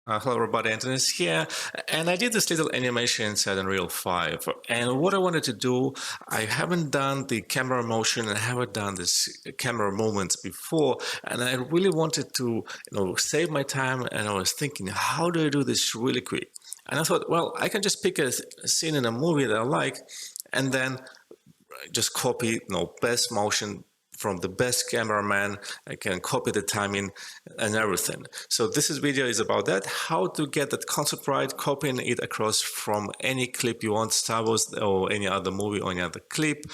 Hello everybody, Antonis here, and I did this little animation inside Unreal 5. And what I wanted to do, I haven't done the camera motion and I haven't done this camera movements before, and I really wanted to, save my time. And I was thinking, how do I do this really quick? And I thought, well, I can just pick a scene in a movie that I like, and then just copy, best motion from the best cameraman. I can copy the timing and everything. So this video is about that, how to get that concept right, copying it across from any clip you want, Star Wars or any other movie or any other clip.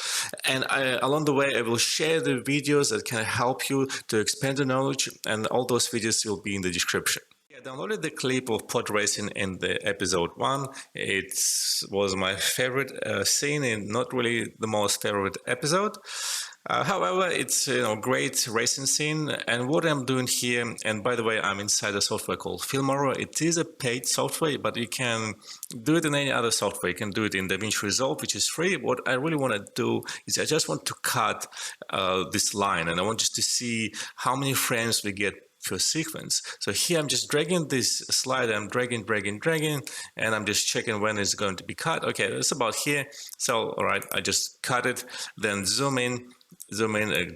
And along the way, I will share the videos that can help you to expand the knowledge, and all those videos will be in the description. I downloaded the clip of pod racing in the episode 1. It was my favorite scene and not really the most favorite episode. However, it's a great racing scene, and what I'm doing here, and by the way, I'm inside a software called Filmora. It is a paid software, but you can do it in any other software. You can do it in DaVinci Resolve, which is free. What I really want to do is I just want to cut this line, and I want just to see how many frames we get per sequence. So here I'm just dragging this slide, I'm dragging, and I'm just checking when it's going to be cut. Okay, it's about here. So, all right, I just cut it, then zoom in,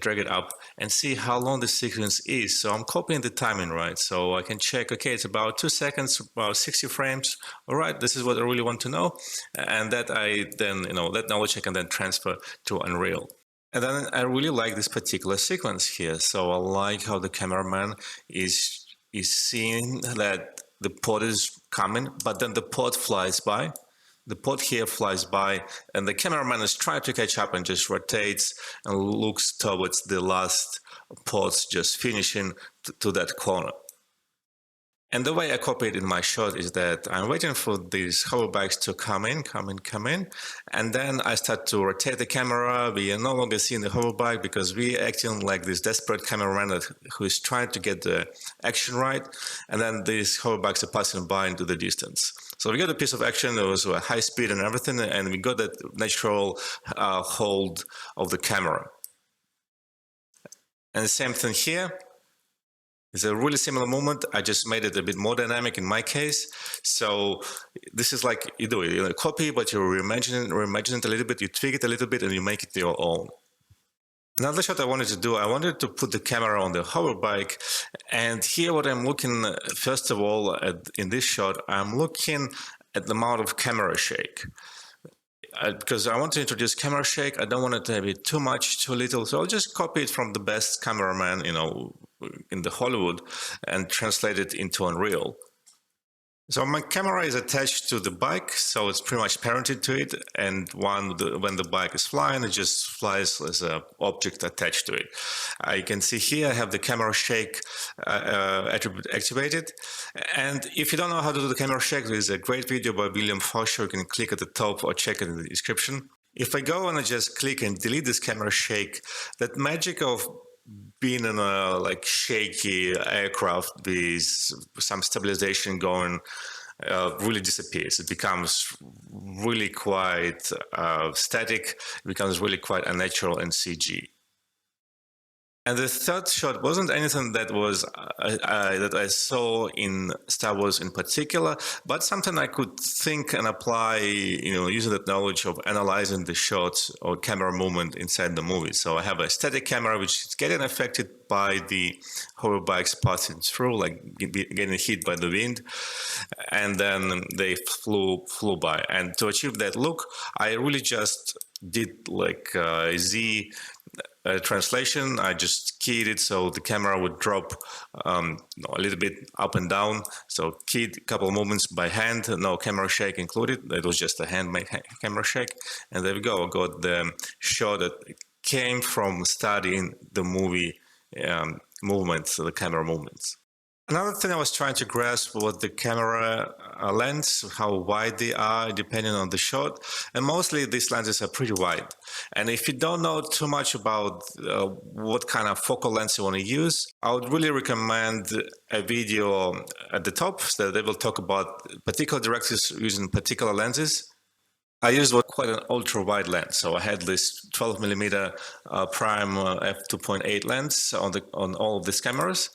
drag it up, and see how long the sequence is. So I'm copying the timing, right? So I can check, okay, it's about 2 seconds, about 60 frames. All right, this is what I really want to know. And that I then, that knowledge I can then transfer to Unreal. And then I really like this particular sequence here. So I like how the cameraman is seeing that the pod is coming, but then the pod flies by. The pod here flies by, and the cameraman is trying to catch up and just rotates and looks towards the last pods just finishing to that corner. And the way I copy it in my shot is that I'm waiting for these hoverbikes to come in, and then I start to rotate the camera. We are no longer seeing the hoverbike because we are acting like this desperate cameraman who is trying to get the action right, and then these hoverbikes are passing by into the distance. So we got a piece of action that was high speed and everything, and we got that natural hold of the camera. And the same thing here. It's a really similar movement. I just made it a bit more dynamic in my case. So this is like you do it, you copy, but you reimagine it a little bit, you tweak it a little bit, and you make it your own. Another shot I wanted to do, I wanted to put the camera on the hoverbike. And here what I'm looking, first of all, in this shot, I'm looking at the amount of camera shake. Because I want to introduce camera shake, I don't want it to be too much, too little. So I'll just copy it from the best cameraman, in the Hollywood and translate it into Unreal. So my camera is attached to the bike, so it's pretty much parented to it. And when the bike is flying, it just flies as an object attached to it. You can see here I have the camera shake attribute activated. And if you don't know how to do the camera shake, there is a great video by William Fosher. You can click at the top or check it in the description. If I go and I just click and delete this camera shake, that magic of being in a shaky aircraft with some stabilization going really disappears. It becomes really quite static. It becomes really quite unnatural in CG. And the third shot wasn't anything that was that I saw in Star Wars in particular, but something I could think and apply, using that knowledge of analyzing the shots or camera movement inside the movie. So I have a static camera which is getting affected by the hoverbikes passing through, like getting hit by the wind, and then they flew by. And to achieve that look, I really just did like Z translation. I just keyed it so the camera would drop a little bit up and down. So keyed a couple of movements by hand, no camera shake included. It was just a handmade camera shake. And there we go. I got the shot that came from studying the movie movements, the camera movements. Another thing I was trying to grasp was the camera lens, how wide they are depending on the shot. And mostly these lenses are pretty wide. And if you don't know too much about what kind of focal length you want to use, I would really recommend a video at the top that they will talk about particular directors using particular lenses. I used quite an ultra wide lens, so I had this 12mm prime f2.8 lens on all of these cameras.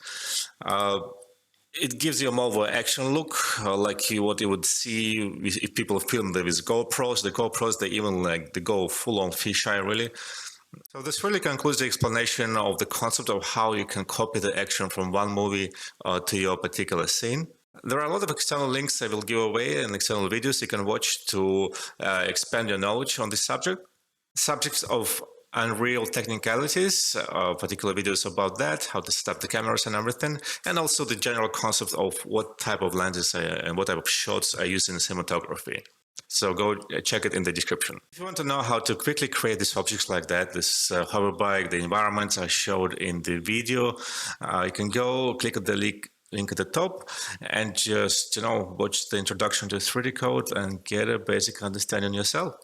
It gives you a more of an action look, what you would see if people film with GoPros. The GoPros, they even they go full on fisheye, really. So this really concludes the explanation of the concept of how you can copy the action from one movie to your particular scene. There are a lot of external links I will give away and external videos you can watch to expand your knowledge on this subject. Subjects of Unreal technicalities, particular videos about that, how to set up the cameras and everything, and also the general concept of what type of lenses and what type of shots I use in cinematography. So go check it in the description. If you want to know how to quickly create these objects like that, this hover bike, the environments I showed in the video, you can go click at the link at the top and just watch the introduction to 3D code and get a basic understanding yourself.